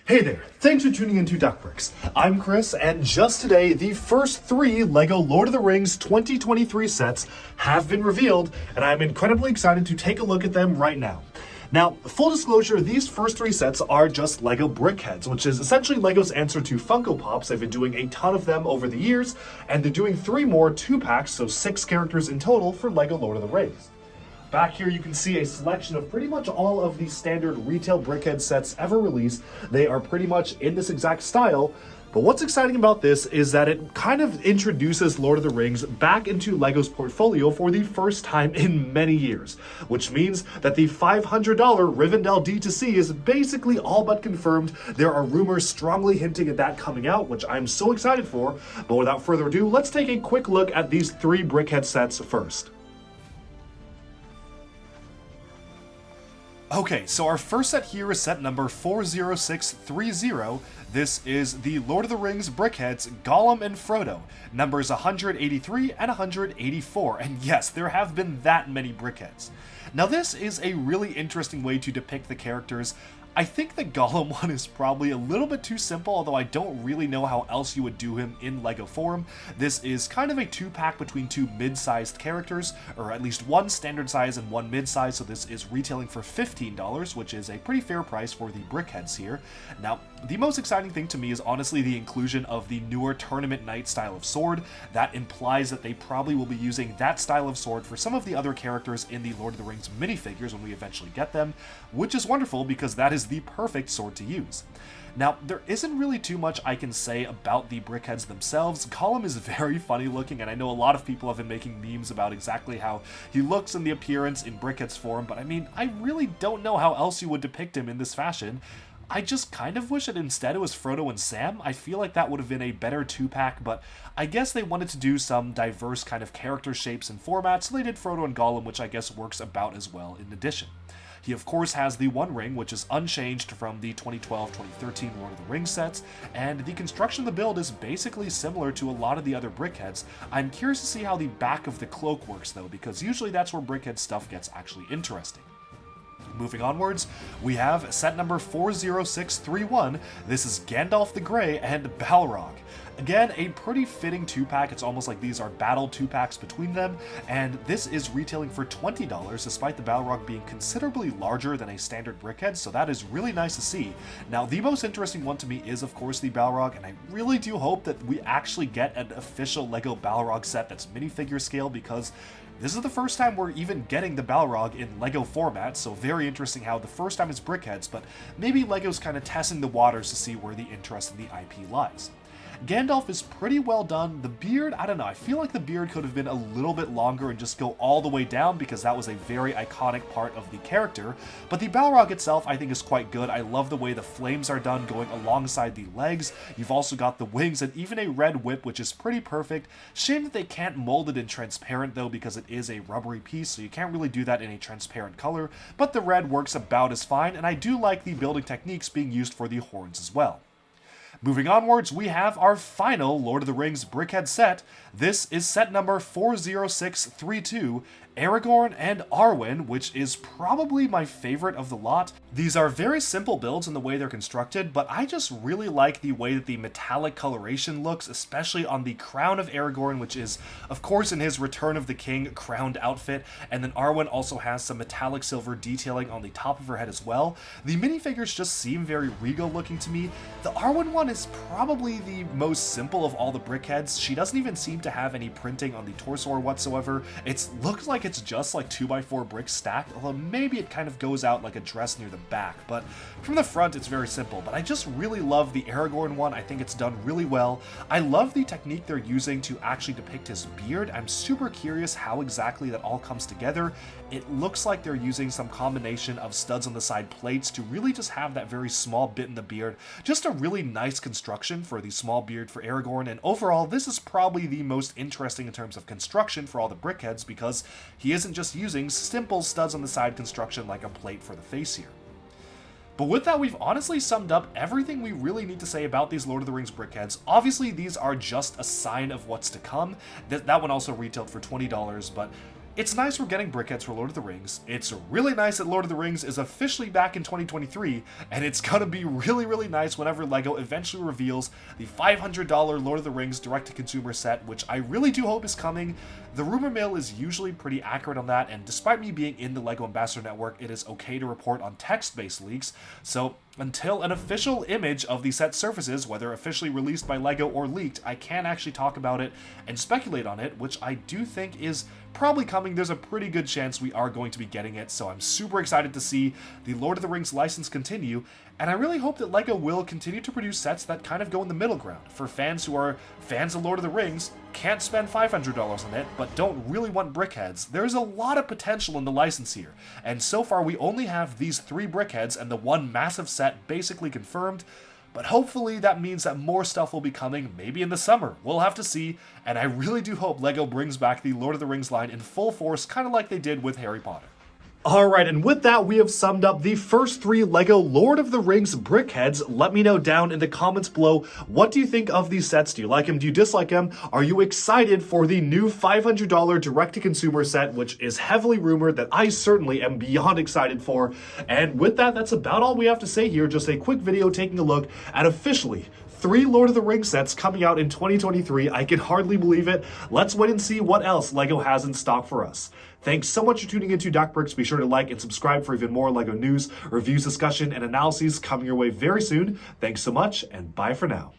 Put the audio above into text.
Hey there, thanks for tuning into Duck Bricks. I'm Chris, and just today, the first 3 LEGO Lord of the Rings 2023 sets have been revealed, and I'm incredibly excited to take a look at them right now. Now, full disclosure, these first 3 sets are just LEGO Brickheadz, which is essentially LEGO's answer to Funko Pops. They've been doing a ton of them over the years, and they're doing 3 more 2-packs, so 6 characters in total for LEGO Lord of the Rings. Back here you can see a selection of pretty much all of the standard retail Brickhead sets ever released. They are pretty much in this exact style, but what's exciting about this is that it kind of introduces Lord of the Rings back into LEGO's portfolio for the first time in many years, which means that the $500 Rivendell D2C is basically all but confirmed. There are rumors strongly hinting at that coming out, which I'm so excited for, but without further ado, let's take a quick look at these 3 Brickhead sets first. Okay, so our first set here is set number 40630. This is the Lord of the Rings Brickheadz Gollum and Frodo, numbers 183 and 184, and yes, there have been that many Brickheadz. Now this is a really interesting way to depict the characters. I think the Gollum one is probably a little bit too simple, although I don't really know how else you would do him in LEGO form. This is kind of a 2-pack between 2 mid-sized characters, or at least 1 standard size and 1 mid-size, so this is retailing for $15, which is a pretty fair price for the Brickheadz here. Now, the most exciting thing to me is honestly the inclusion of the newer Tournament Knight style of sword. That implies that they probably will be using that style of sword for some of the other characters in the Lord of the Rings minifigures when we eventually get them, which is wonderful because that is the perfect sword to use. Now, there isn't really too much I can say about the Brickheadz themselves. Gollum is very funny looking, and I know a lot of people have been making memes about exactly how he looks in the appearance in Brickheadz form, but I mean, I really don't know how else you would depict him in this fashion. I just kind of wish that instead it was Frodo and Sam. I feel like that would have been a better 2-pack, but I guess they wanted to do some diverse kind of character shapes and formats, so they did Frodo and Gollum, which I guess works about as well in addition. He of course has the One Ring, which is unchanged from the 2012-2013 Lord of the Rings sets, and the construction of the build is basically similar to a lot of the other Brickheadz. I'm curious to see how the back of the cloak works though, because usually that's where Brickhead stuff gets actually interesting. Moving onwards, we have set number 40631. This is Gandalf the Grey and Balrog. Again, a pretty fitting 2-pack. It's almost like these are battle 2-packs between them, and this is retailing for $20, despite the Balrog being considerably larger than a standard Brickhead, so that is really nice to see. Now, the most interesting one to me is, of course, the Balrog, and I really do hope that we actually get an official LEGO Balrog set that's minifigure scale, because this is the first time we're even getting the Balrog in LEGO format, so very interesting how the first time it's Brickheadz, but maybe LEGO's kind of testing the waters to see where the interest in the IP lies. Gandalf is pretty well done. The beard, I don't know, I feel like the beard could have been a little bit longer and just go all the way down because that was a very iconic part of the character, but the Balrog itself I think is quite good. I love the way the flames are done going alongside the legs. You've also got the wings and even a red whip, which is pretty perfect. Shame that they can't mold it in transparent though, because it is a rubbery piece, so you can't really do that in a transparent color, but the red works about as fine, and I do like the building techniques being used for the horns as well. Moving onwards, we have our final Lord of the Rings Brickhead set. This is set number 40632, Aragorn and Arwen, which is probably my favorite of the lot. These are very simple builds in the way they're constructed, but I just really like the way that the metallic coloration looks, especially on the crown of Aragorn, which is, of course, in his Return of the King crowned outfit, and then Arwen also has some metallic silver detailing on the top of her head as well. The minifigures just seem very regal looking to me. The Arwen one is probably the most simple of all the Brickheadz. She doesn't even seem to have any printing on the torso or whatsoever. It looks like it's just like 2x4 bricks stacked, although maybe it kind of goes out like a dress near the back, but from the front it's very simple. But I just really love the Aragorn one. I think it's done really well. I love the technique they're using to actually depict his beard. I'm super curious how exactly that all comes together. It looks like they're using some combination of studs on the side plates to really just have that very small bit in the beard. Just a really nice construction for the small beard for Aragorn, and overall this is probably the most interesting in terms of construction for all the Brickheadz, because he isn't just using simple studs on the side construction like a plate for the face here. But with that, we've honestly summed up everything we really need to say about these Lord of the Rings Brickheadz. Obviously, these are just a sign of what's to come. That one also retailed for $20, but It's nice we're getting Brickheadz for Lord of the Rings. It's really nice that Lord of the Rings is officially back in 2023, and it's gonna be really nice whenever LEGO eventually reveals the $500 Lord of the Rings direct-to-consumer set, which I really do hope is coming. The rumor mill is usually pretty accurate on that, and despite me being in the LEGO Ambassador Network, it is okay to report on text-based leaks, so until an official image of the set surfaces, whether officially released by LEGO or leaked, I can't actually talk about it and speculate on it, which I do think is probably coming. There's a pretty good chance we are going to be getting it, so I'm super excited to see the Lord of the Rings license continue, and I really hope that LEGO will continue to produce sets that kind of go in the middle ground. For fans who are fans of Lord of the Rings, can't spend $500 on it, but don't really want Brickheadz, there's a lot of potential in the license here, and so far we only have these 3 Brickheadz and the one massive set basically confirmed, but hopefully that means that more stuff will be coming, maybe in the summer. We'll have to see, and I really do hope LEGO brings back the Lord of the Rings line in full force, kind of like they did with Harry Potter. Alright, and with that, we have summed up the first 3 LEGO Lord of the Rings Brickheadz. Let me know down in the comments below, what do you think of these sets? Do you like them? Do you dislike them? Are you excited for the new $500 direct-to-consumer set, which is heavily rumored that I certainly am beyond excited for? And with that, that's about all we have to say here. Just a quick video taking a look at officially 3 Lord of the Rings sets coming out in 2023. I can hardly believe it. Let's wait and see what else LEGO has in stock for us. Thanks so much for tuning into Doc Bricks. Be sure to like and subscribe for even more LEGO news, reviews, discussion, and analyses coming your way very soon. Thanks so much, and bye for now.